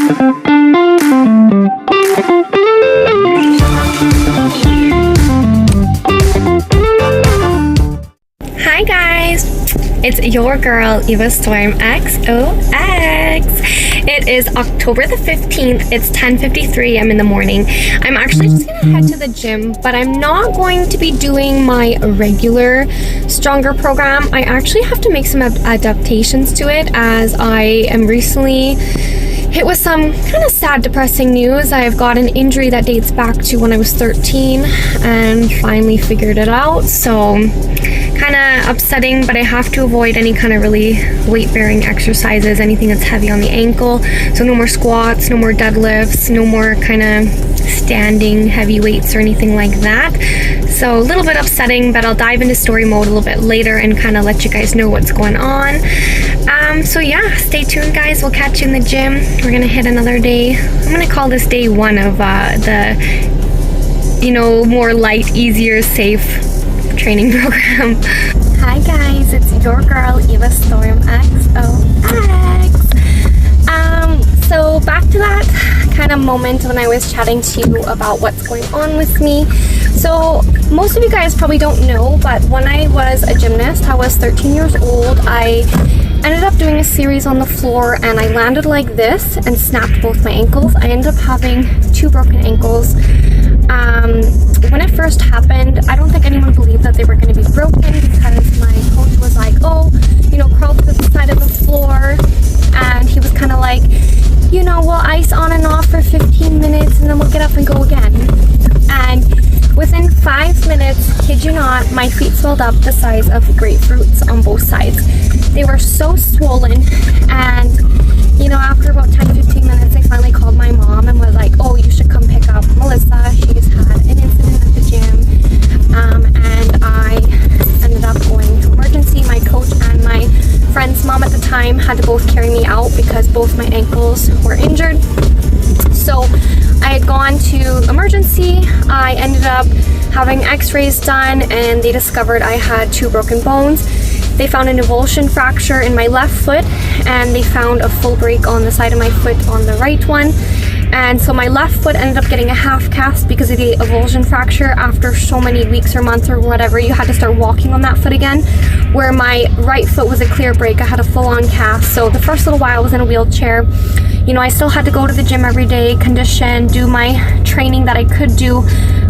Hi guys, it's your girl EvaStormXox. It is October the 15th. It's 10:53 a.m. in the morning. I'm actually just gonna head to the gym, but I'm not going to be doing my regular stronger program. I actually have to make some adaptations to it, as I am recently hit with some kind of sad, depressing news. I've got an injury that dates back to when I was 13 and finally figured it out. So kind of upsetting, but I have to avoid any kind of really weight-bearing exercises, anything that's heavy on the ankle. So no more squats, no more deadlifts, no more kind of standing heavy weights or anything like that. So a little bit upsetting, but I'll dive into story mode a little bit later and kind of let you guys know what's going on. So yeah, stay tuned guys. We'll catch you in the gym. We're gonna hit another day. I'm gonna call this day one of the, you know, more light, easier, safe training program. Hi guys, it's your girl EvaStormXox. So back to that kind of moment when I was chatting to you about what's going on with me. So most of you guys probably don't know, but when I was a gymnast, I was 13 years old. I ended up doing a series on the floor and I landed like this and snapped both my ankles. I ended up having 2 broken ankles. When it first happened, I don't think anyone believed that they were going to be broken, because my coach was like, oh, you know, crawl to the side of the floor, and he was kind of like, you know, we'll ice on and off for 15 minutes and then we'll get up and go again. And within 5 minutes, kid you not, my feet swelled up the size of grapefruits on both sides. They were so swollen, and you know, after about 10-15 minutes, I finally called my mom and was like, oh, you should come pick up Melissa. She's had an incident at the gym. And I ended up going to emergency. My coach and my friend's mom at the time had to both carry me out because both my ankles were injured. So I had gone to emergency. I ended up having x-rays done, and they discovered I had 2 broken bones. They found an avulsion fracture in my left foot, and they found a full break on the side of my foot on the right one. And so my left foot ended up getting a half cast because of the avulsion fracture. After so many weeks or months or whatever, you had to start walking on that foot again. Where my right foot was a clear break, I had a full-on cast. So the first little while I was in a wheelchair. You know, I still had to go to the gym every day, condition, do my training that I could do,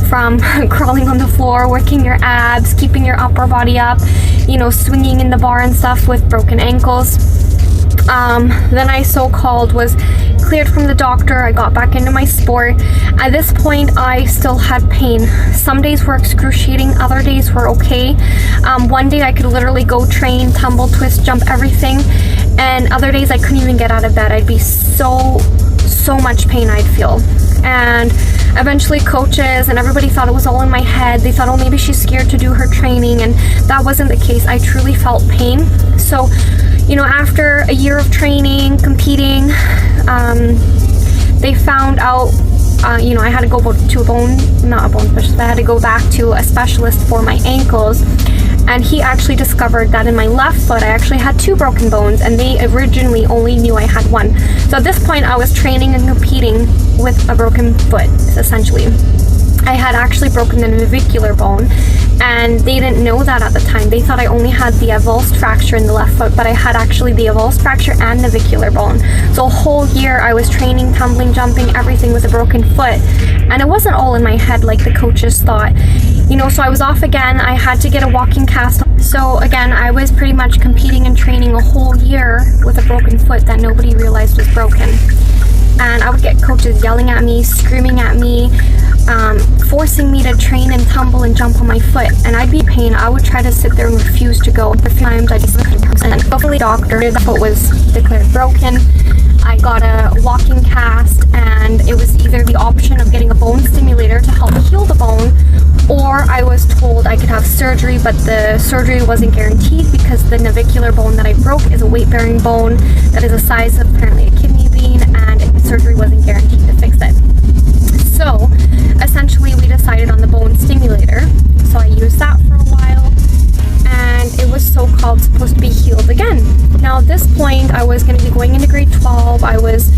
from crawling on the floor, working your abs, keeping your upper body up, you know, swinging in the bar and stuff with broken ankles. Then I so-called was cleared from the doctor. I got back into my sport. At this point, I still had pain. Some days were excruciating, other days were okay. One day I could literally go train, tumble, twist, jump, everything. And other days I couldn't even get out of bed. I'd be so much pain I'd feel. And eventually coaches and everybody thought it was all in my head. They thought, oh, maybe she's scared to do her training, and that wasn't the case. I truly felt pain. So, you know, after a year of training, competing, they found out, you know, I had to go to not a bone specialist, I had to go back to a specialist for my ankles. And he actually discovered that in my left foot, I actually had 2 broken bones, and they originally only knew I had 1. So at this point, I was training and competing with a broken foot, essentially. I had actually broken the navicular bone, and they didn't know that at the time. They thought I only had the avulsed fracture in the left foot, but I had actually the avulsed fracture and navicular bone. So a whole year I was training, tumbling, jumping, everything with a broken foot. And it wasn't all in my head like the coaches thought. You know, so I was off again. I had to get a walking cast. So again, I was pretty much competing and training a whole year with a broken foot that nobody realized was broken. And I would get coaches yelling at me, screaming at me, forcing me to train and tumble and jump on my foot. And I'd be in pain. I would try to sit there and refuse to go. For a few times I just and hopefully doctor, the foot was declared broken. I got a walking cast, and it was either the option of getting a bone stimulator to help heal the bone, or I was told I could have surgery, but the surgery wasn't guaranteed because the navicular bone that I broke is a weight-bearing bone that is the size of apparently a kidney bean, and surgery wasn't guaranteed to fix it. So essentially we decided on the bone stimulator. So I used that for a while, and it was so-called supposed to be healed again. Now at this point I was going to be going into grade 12. I was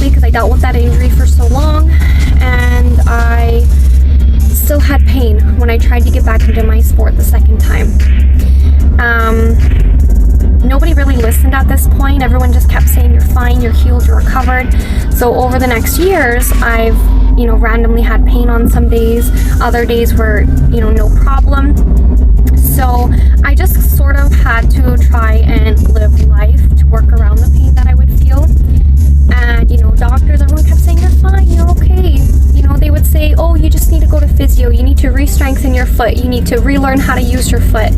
obviously, because I dealt with that injury for so long, and I still had pain when I tried to get back into my sport the second time. Nobody really listened at this point. Everyone just kept saying, you're fine, you're healed, you're recovered. So over the next years, I've, randomly had pain on some days. Other days were, no problem. So I just sort of had to try and live life to work around the pain that I would feel. And, doctors, everyone kept saying, you're fine, you're okay. They would say, oh, you just need to go to physio. You need to re-strengthen your foot. You need to relearn how to use your foot.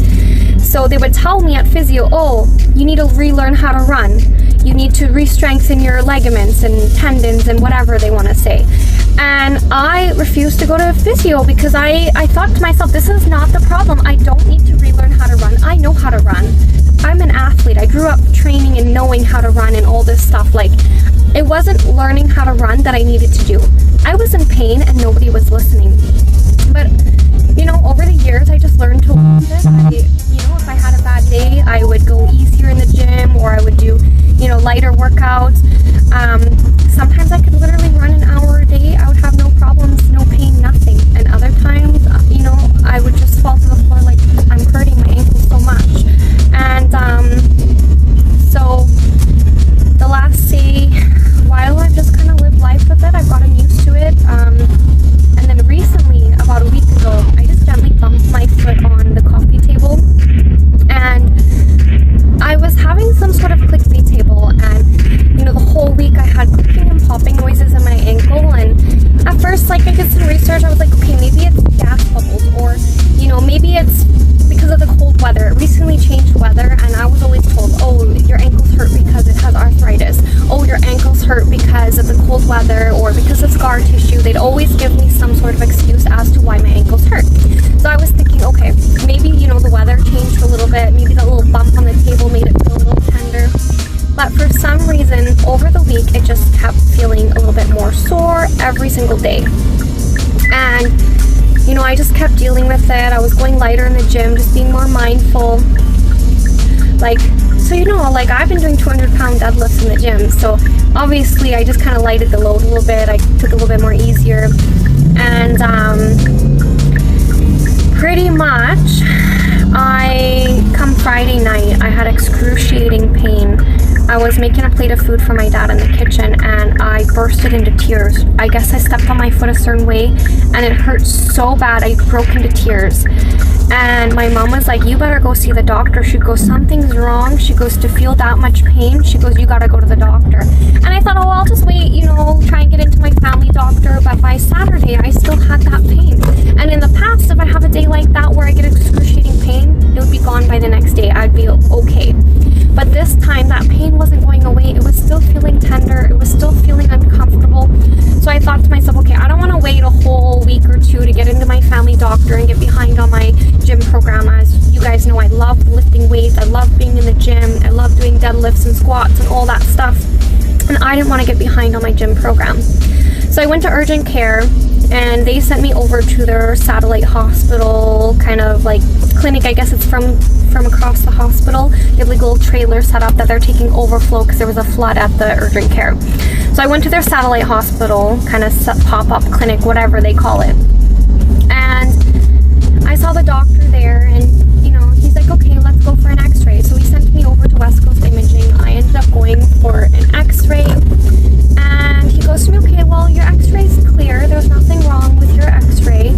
So they would tell me at physio, oh, you need to relearn how to run. You need to re-strengthen your ligaments and tendons and whatever they want to say. And I refused to go to physio because I thought to myself, this is not the problem. I don't need to relearn how to run. I know how to run. I'm an athlete. I grew up training and knowing how to run and all this stuff. Like, it wasn't learning how to run that I needed to do. I was in pain and nobody was listening. But, over the years, I just learned to love it. If I had a bad day, I would go easier in the gym, or I would do, lighter workouts. Sometimes I could literally run an hour a day. I would have no problems, no pain, nothing. And other times, I would just fall to the floor like, I'm hurting my ankle so much. And so the last, while I've just kind of lived life with it, I've gotten used to it. And then recently, about a week ago, I just gently bumped my foot on the coffee table. And I was having some sort of clicky table, and the whole week I had clicking and popping noises in my ankle. And at first, I did some research. I was like, okay, maybe it's gas bubbles, or maybe it's because of the cold weather. It recently changed weather, and I was always told, oh, your ankles hurt because it has arthritis. Oh, your ankles hurt because of the cold weather or because of scar tissue. They'd always give me some sort of excuse as to why my ankles hurt. So I was thinking, okay, maybe, the weather changed a little bit. Maybe that little bump on the table made it feel a little tender. But for some reason, over the week, it just kept feeling a little bit more sore every single day. And, I just kept dealing with it. I was going lighter in the gym, just being more mindful. I've been doing 200-pound deadlifts in the gym. So obviously, I just kind of lighted the load a little bit. I took it a little bit more easier. And pretty much, come Friday night, I had excruciating pain. I was making a plate of food for my dad in the kitchen, and I bursted into tears. I guess I stepped on my foot a certain way, and it hurt so bad I broke into tears. And my mom was like, you better go see the doctor. She goes, something's wrong. She goes, to feel that much pain, she goes, you gotta go to the doctor. And I thought, oh, I'll just wait, try and get into my family doctor. But by Saturday, I still had that pain. And in the past, if I have a day like that where I get excruciating pain, it would be gone by the next day. I'd be okay. But this time, that pain wasn't going away. It was still feeling tender. It was still feeling uncomfortable. So I thought to myself, okay, I don't want to wait a whole week or two to get into my family doctor and get behind on my gym program. As you guys know, I love lifting weights. I love being in the gym. I love doing deadlifts and squats and all that stuff. And I didn't want to get behind on my gym program. So I went to urgent care, and they sent me over to their satellite hospital kind of clinic. I guess it's from across the hospital. They have a little trailer set up that they're taking overflow because there was a flood at the urgent care. So I went to their satellite hospital, kind of pop-up clinic, whatever they call it. And I saw the doctor there, and he's like, okay, let's go for an x-ray. So he sent me over to West Coast Imaging. I ended up going for an x-ray, and he goes to me, okay, well, your x-ray's clear. There's nothing wrong with your x-ray.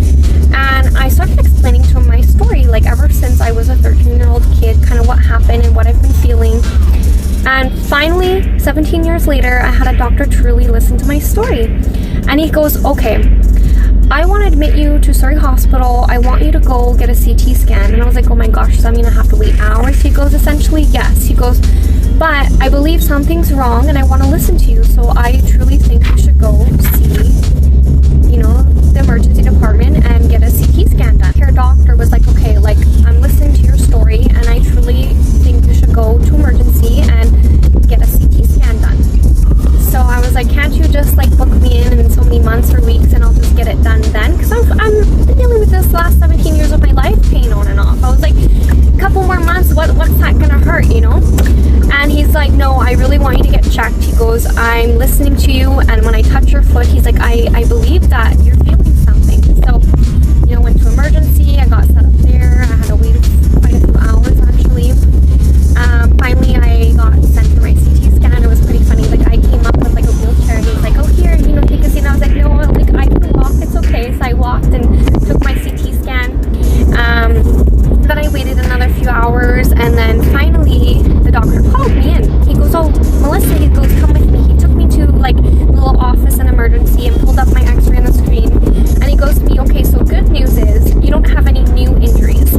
And I started explaining to him my story, ever since I was a 13-year-old kid, kind of what happened and what I've been feeling. And finally, 17 years later, I had a doctor truly listen to my story. And he goes, okay, I want to admit you to Surrey Hospital. I want you to go get a CT scan. And I was like, oh my gosh, does that mean I have to wait hours? He goes, essentially, yes. He goes, but I believe something's wrong and I want to listen to you. So I truly think you should go see, the emergency department and get a CT scan done. Your doctor was like, okay, I'm listening to your story and I truly think you should go to emergency and get a CT scan done. So I was like, can't you just book me in so many months or weeks and I'll just get it done then? Because I'm dealing with this last 17 years of my life, pain on and off. I was like, a couple more months, what's that gonna hurt, And he's like, no, I really want you to get checked. He goes, I I'm listening to you, and when I touch your foot, he's like, I believe that you're feeling something. So, you know, went to emergency. I got set up there. I had to wait quite a few hours actually. Finally, I got sent for my CT scan. It was pretty funny. The guy came up with like a wheelchair, and he was like, "Oh, here, you know, take a seat." And I was like, "No, like I can walk. It's okay." So I walked and took my CT scan. Then I waited another few hours, and then finally the doctor called me in. He goes, "Oh, Melissa," he goes, "come with me." He took me to like the little office in emergency and pulled up my x-ray on the screen, and he goes to me, "Okay, so good news is you don't have any new injuries."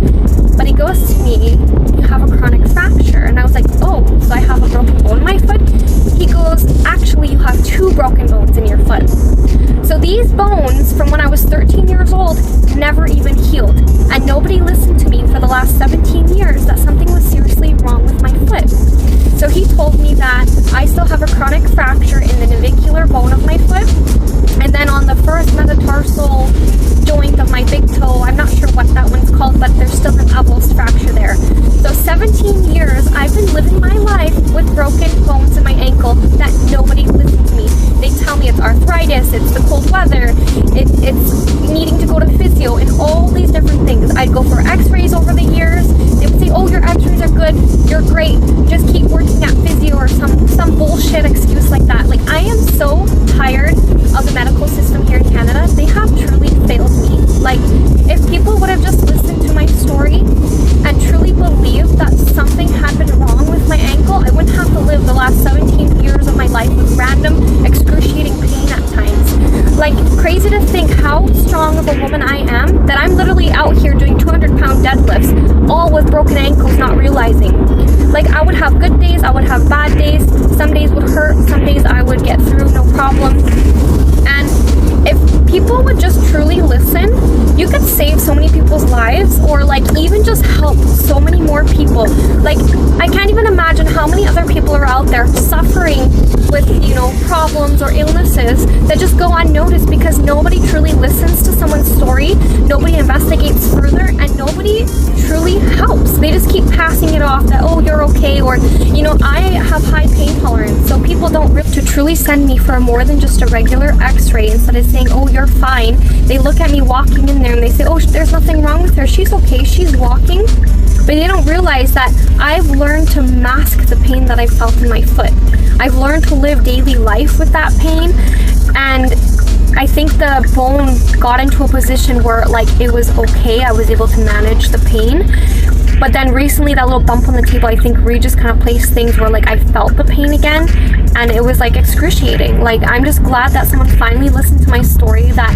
But he goes to me, "You have a chronic fracture." And I was like, "Oh, so I have a broken bone in my foot?" He goes, "Actually, you have 2 broken bones in your foot." So these bones from when I was 13 years old never even healed, and nobody listened to me for the last 17 years that something was seriously wrong with my foot. So he told me that I still have a chronic fracture in the navicular bone of my foot, and then on the first metatarsal joint of my big toe, I'm not sure what that one's called, but there's still an avos fracture there. So 17 years I've been living my life with broken bones in my ankle that nobody listens to me. They tell me it's arthritis, it's the cold weather, it's needing to go to physio, and all these different things. I'd go for x-rays over the years. They would say, "Oh, your x-rays are good, you're great, just keep working at physio," or some bullshit excuse like that. Like, I am so tired of the medical system here in Canada. They have truly failed me. Like, if people would have just listened to my story and truly believed that something had been wrong with my ankle, I wouldn't have to live the last 17 years of my life with random excruciating pain at times. Like, crazy to think how strong of a woman I am, that I'm literally out here doing 200-pound deadlifts, all with broken ankles, not realizing. Like, I would have good days, I would have bad days, some days would hurt, some days I would get through, no problem. And if people would just truly listen, you could save so many people's lives, or like even just help so many more people. Like, I can't even imagine how many other people are out there suffering with, you know, problems or illnesses that just go unnoticed because nobody truly listens to someone's story, nobody investigates further, and nobody truly helps. They just keep passing it off that, "Oh, you're okay," or, you know, I have high pain tolerance, so people don't rip to truly send me for more than just a regular x-ray. Instead of saying, "Oh, you're fine," they look at me walking in there and they say, "Oh, there's nothing wrong with her, she's okay, she's walking." But they don't realize that I've learned to mask the pain that I felt in my foot. I've learned to live daily life with that pain, and I think the bone got into a position where like it was okay, I was able to manage the pain. But then recently, that little bump on the table, I think really just kind of placed things where like I felt the pain again, and it was like excruciating. Like, I'm just glad that someone finally listened to my story, that,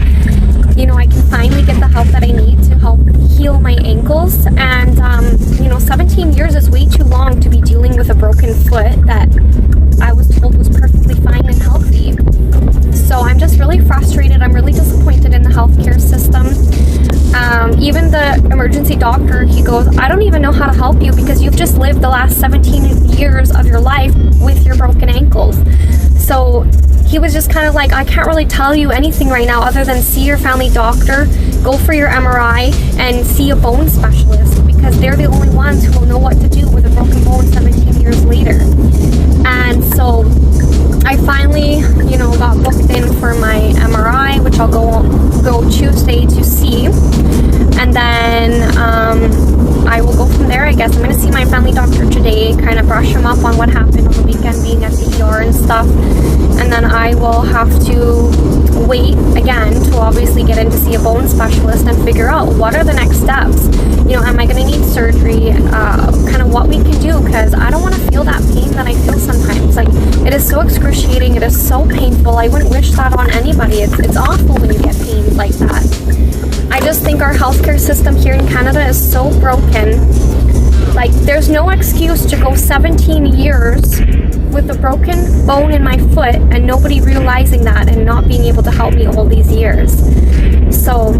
you know, I can finally get the help that I need to help heal my ankles. And you know, 17 years is way too long to be dealing with a broken foot that I was told was perfectly fine and healthy. So I'm just really frustrated. I'm really disappointed in the healthcare system. Even the emergency doctor, he goes, "I don't even know how to help you because you've just lived the last 17 years of your life with your broken ankles." So he was just kind of like, "I can't really tell you anything right now other than see your family doctor, go for your MRI, and see a bone specialist, because they're the only ones who will know what to do with a broken bone 17 years later." And so I finally, you know, got booked in for my MRI, which I'll go Tuesday to see. And then I will go from there, I guess. I'm going to see my family doctor today, kind of brush him up on what happened on the weekend being at the ER and stuff. And then I will have to wait again to obviously get in to see a bone specialist and figure out what are the next steps. You know, am I going to need surgery? Kind of what we can do, because I don't want to feel that pain that I feel sometimes. Like, it is so excruciating. It is so painful. I wouldn't wish that on anybody. It's awful when you get pain like that. I just think our healthcare system here in Canada is so broken. Like, there's no excuse to go 17 years with a broken bone in my foot and nobody realizing that and not being able to help me all these years. So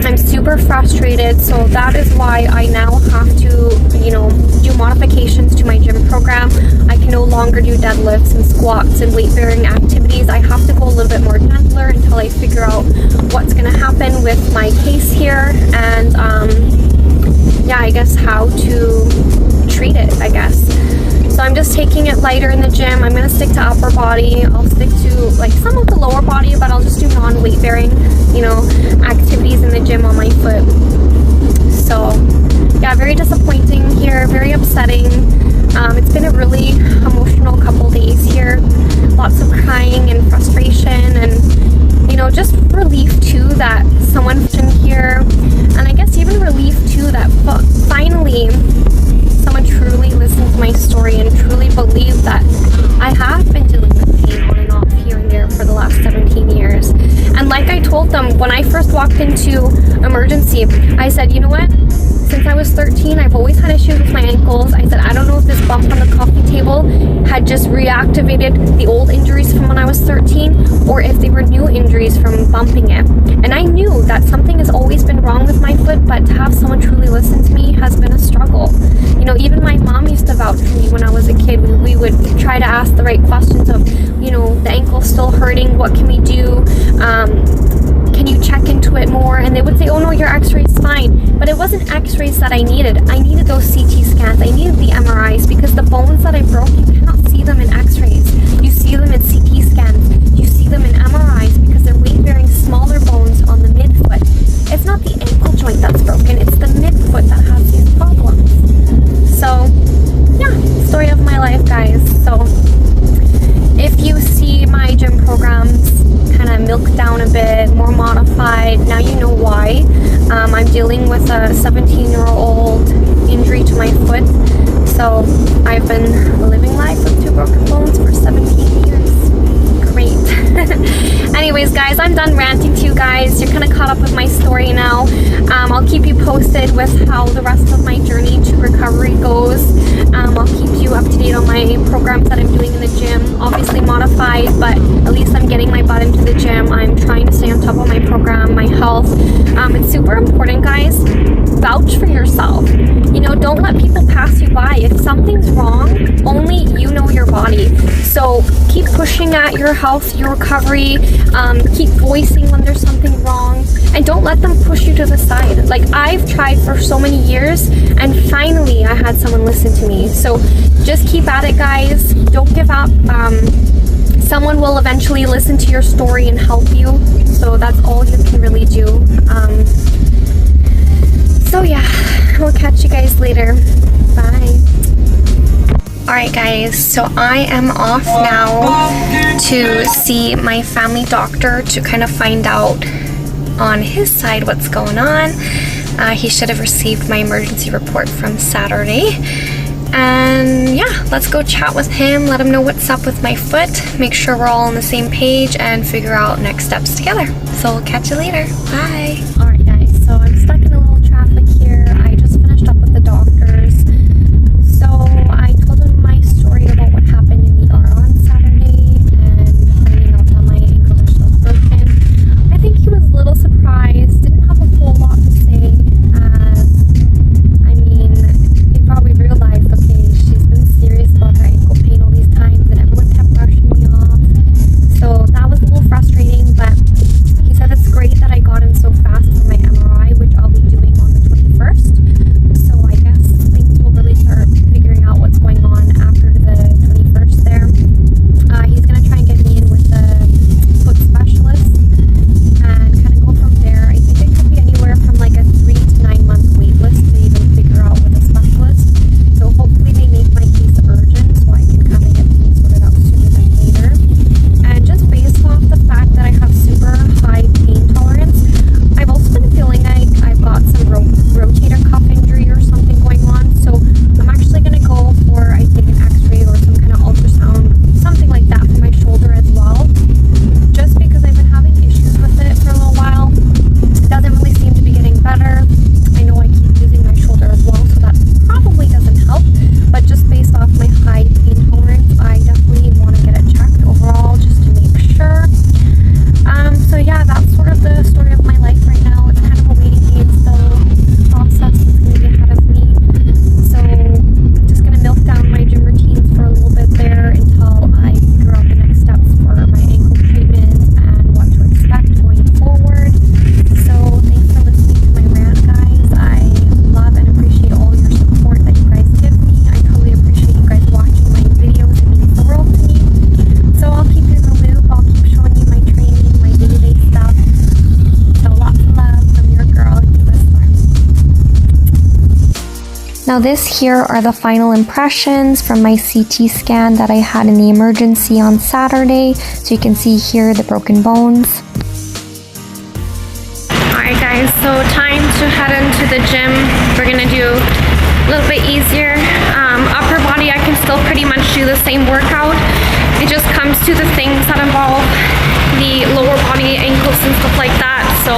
I'm super frustrated. So that is why I now have to, you know, do modifications to my gym program. I can no longer do deadlifts and squats and weight-bearing activities. I have to go a little bit more gentler until I figure out what's going to happen with my case here, and yeah, I guess how to treat it, I guess. So I'm just taking it lighter in the gym. I'm going to stick to upper body. I'll like some of the lower body, but I'll just do non-weight bearing, you know, activities in the gym on my foot. So yeah, very disappointing here, very upsetting. It's been a really emotional couple days here. Lots of crying and frustration, and you know, just relief too that someone's been here, and I guess even relief too that finally someone truly listened to my story and truly believed that I have been dealing with pain on and off here and there for the last 17 years. And like I told them when I first walked into emergency, I said, you know what? Since I was 13, I've always had issues with my ankles. I said, I don't know if this bump on the coffee table had just reactivated the old injuries from when I was 13, or if they were new injuries from bumping it. And I knew that something has always been wrong with my foot, but to have someone truly listen to me has been a struggle. You know, even my mom used to vouch for me when I was a kid. We would try to ask the right questions of, you know, the ankle's still hurting, what can we do? Can you check into it more? And they would say, oh no, your x-ray's fine. But it wasn't x-rays that I needed. I needed those CT scans. I needed the MRIs, because the bones that I broke, you cannot see them in x-rays. You see them in CT scans. You see them in MRIs because they're weight-bearing smaller bones on the midfoot. It's not the ankle joint that's broken. It's the midfoot that has these problems. So yeah, story of my life, guys. So if you see my gym programs kind of milked down a bit, more modified, now you know why. I'm dealing with a 17-year-old injury to my foot. So I've been living life with 2 broken bones for 17 years. Great. Anyways, guys, I'm done ranting to you guys. You're kind of caught up with my story now. I'll keep you posted with how the rest of my journey to recovery goes. I'll keep you up to date on my programs that I'm doing in the gym. Obviously modified, but at least I'm getting my butt into the gym. I'm trying to stay on top of my program, my health. It's super important, guys. Vouch for yourself. You know, don't let people pass you by. If something's wrong, only you know your body. So keep pushing at your health, your recovery. Keep voicing when there's something wrong, and don't let them push you to the side. Like, I've tried for so many years, and finally I had someone listen to me. So just keep at it, guys. Don't give up. Someone will eventually listen to your story and help you. So that's all you can really do. So yeah, we'll catch you guys later. Bye. Alright guys, so I am off now to see my family doctor to kind of find out on his side what's going on. He should have received my emergency report from Saturday. And yeah, let's go chat with him, let him know what's up with my foot, make sure we're all on the same page, and figure out next steps together. So we'll catch you later. Bye. Alright guys, so I'm stuck in a little traffic here. I just finished up with the doctors. So I told him my story about what happened in the ER on Saturday, and finding out that my ankles are still broken. I think he was a little surprised, didn't have a whole lot to say, as, I mean, he probably realized, okay, she's been serious about her ankle pain all these times, and everyone kept brushing me off. So that was a little frustrating, but he said it's great that I got in so fast for my Now this here are the final impressions from my CT scan that I had in the emergency on Saturday. So you can see here the broken bones. Alright guys, so time to head into the gym. We're gonna do a little bit easier. Upper body, I can still pretty much do the same workout. It just comes to the things that involve the lower body, ankles and stuff like that. So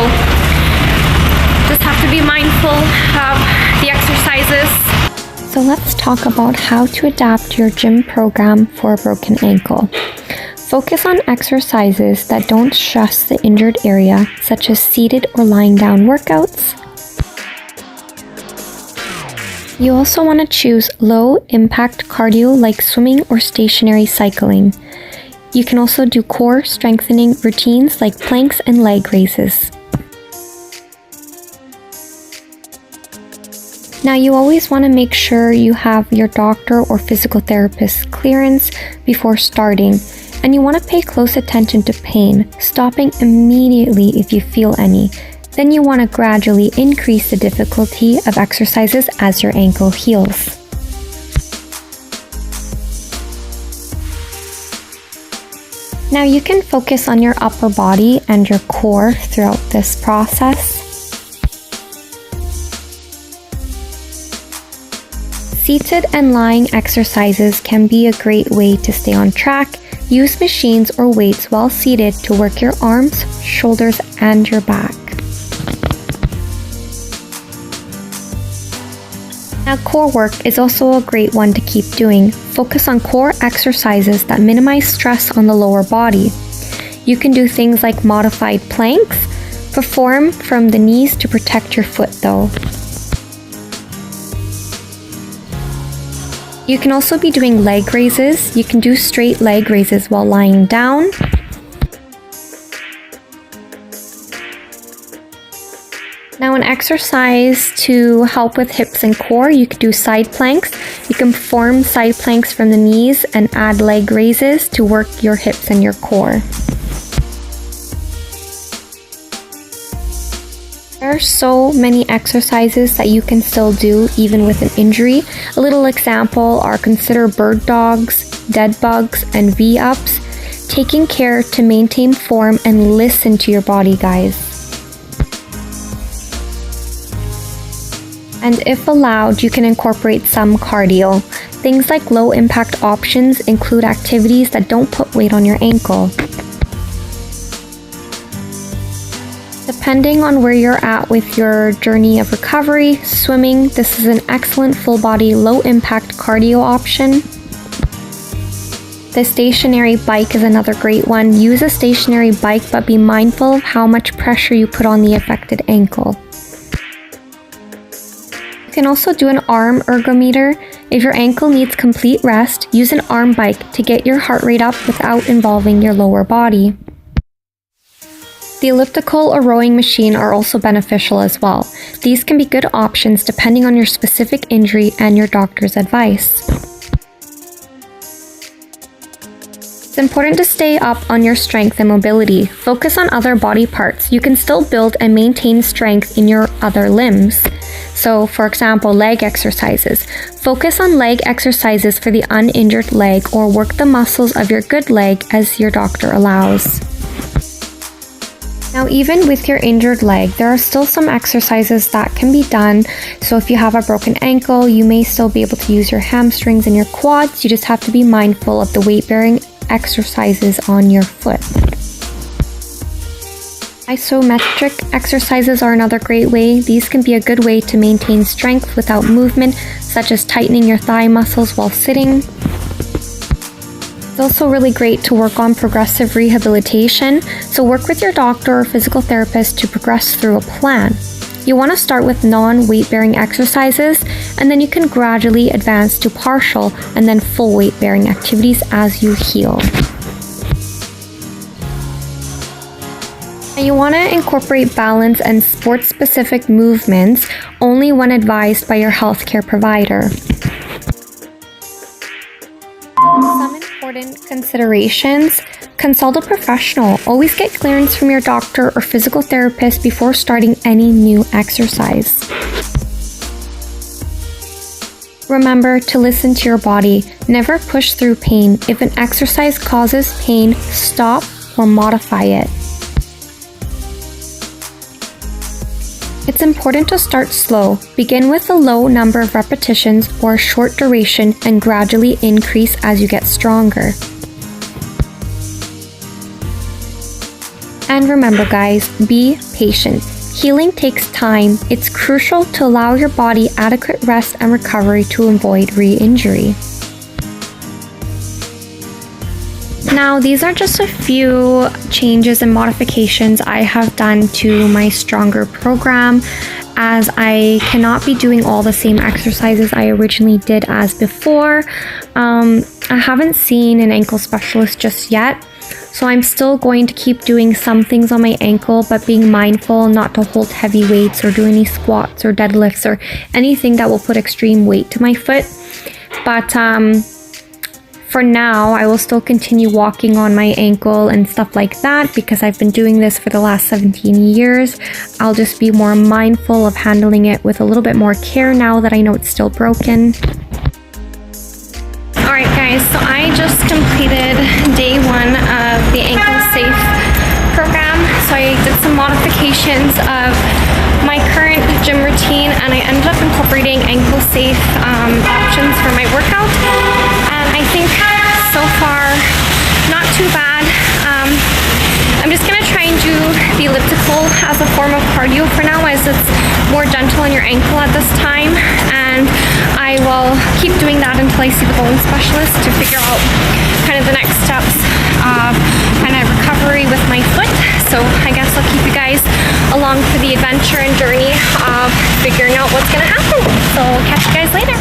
just have to be mindful of the exercises. So let's talk about how to adapt your gym program for a broken ankle. Focus on exercises that don't stress the injured area, such as seated or lying down workouts. You also want to choose low impact cardio like swimming or stationary cycling. You can also do core strengthening routines like planks and leg raises. Now you always want to make sure you have your doctor or physical therapist clearance before starting, and you want to pay close attention to pain, stopping immediately if you feel any. Then you want to gradually increase the difficulty of exercises as your ankle heals. Now you can focus on your upper body and your core throughout this process. Seated and lying exercises can be a great way to stay on track. Use machines or weights while seated to work your arms, shoulders, and your back. Now, core work is also a great one to keep doing. Focus on core exercises that minimize stress on the lower body. You can do things like modified planks. Perform from the knees to protect your foot though. You can also be doing leg raises. You can do straight leg raises while lying down. Now an exercise to help with hips and core, you could do side planks. You can perform side planks from the knees and add leg raises to work your hips and your core. There are so many exercises that you can still do even with an injury. A little example are consider bird dogs, dead bugs, and V-ups. Taking care to maintain form and listen to your body, guys. And if allowed, you can incorporate some cardio. Things like low impact options include activities that don't put weight on your ankle. Depending on where you're at with your journey of recovery, swimming, this is an excellent full body, low impact cardio option. The stationary bike is another great one. Use a stationary bike, but be mindful of how much pressure you put on the affected ankle. You can also do an arm ergometer. If your ankle needs complete rest, use an arm bike to get your heart rate up without involving your lower body. The elliptical or rowing machine are also beneficial as well. These can be good options depending on your specific injury and your doctor's advice. It's important to stay up on your strength and mobility. Focus on other body parts. You can still build and maintain strength in your other limbs. So, for example, leg exercises. Focus on leg exercises for the uninjured leg or work the muscles of your good leg as your doctor allows. Now, even with your injured leg, there are still some exercises that can be done. So if you have a broken ankle, you may still be able to use your hamstrings and your quads. You just have to be mindful of the weight-bearing exercises on your foot. Isometric exercises are another great way. These can be a good way to maintain strength without movement, such as tightening your thigh muscles while sitting. It's also really great to work on progressive rehabilitation, so work with your doctor or physical therapist to progress through a plan. You want to start with non-weight-bearing exercises, and then you can gradually advance to partial and then full weight-bearing activities as you heal. You want to incorporate balance and sport-specific movements only when advised by your healthcare provider. Some important considerations: consult a professional. Always get clearance from your doctor or physical therapist before starting any new exercise. Remember to listen to your body. Never push through pain. If an exercise causes pain, stop or modify it. It's important to start slow. Begin with a low number of repetitions or a short duration and gradually increase as you get stronger. And remember guys, be patient. Healing takes time. It's crucial to allow your body adequate rest and recovery to avoid re-injury. Now, these are just a few changes and modifications I have done to my Stronger program, as I cannot be doing all the same exercises I originally did as before. I haven't seen an ankle specialist just yet, so I'm still going to keep doing some things on my ankle, but being mindful not to hold heavy weights or do any squats or deadlifts or anything that will put extreme weight to my foot. But for now, I will still continue walking on my ankle and stuff like that because I've been doing this for the last 17 years. I'll just be more mindful of handling it with a little bit more care now that I know it's still broken. Alright guys, so I just completed day 1 of the ankle safe program. So I did some modifications of my current gym routine and I ended up incorporating ankle safe options for my workout. And I think so far, not too bad. I'm just going to try and do the elliptical as a form of cardio for now, as it's more gentle on your ankle at this time. And I will keep doing that until I see the bone specialist to figure out kind of the next steps of kind of recovery with my foot. So I guess I'll keep you guys along for the adventure and journey of figuring out what's going to happen. So catch you guys later.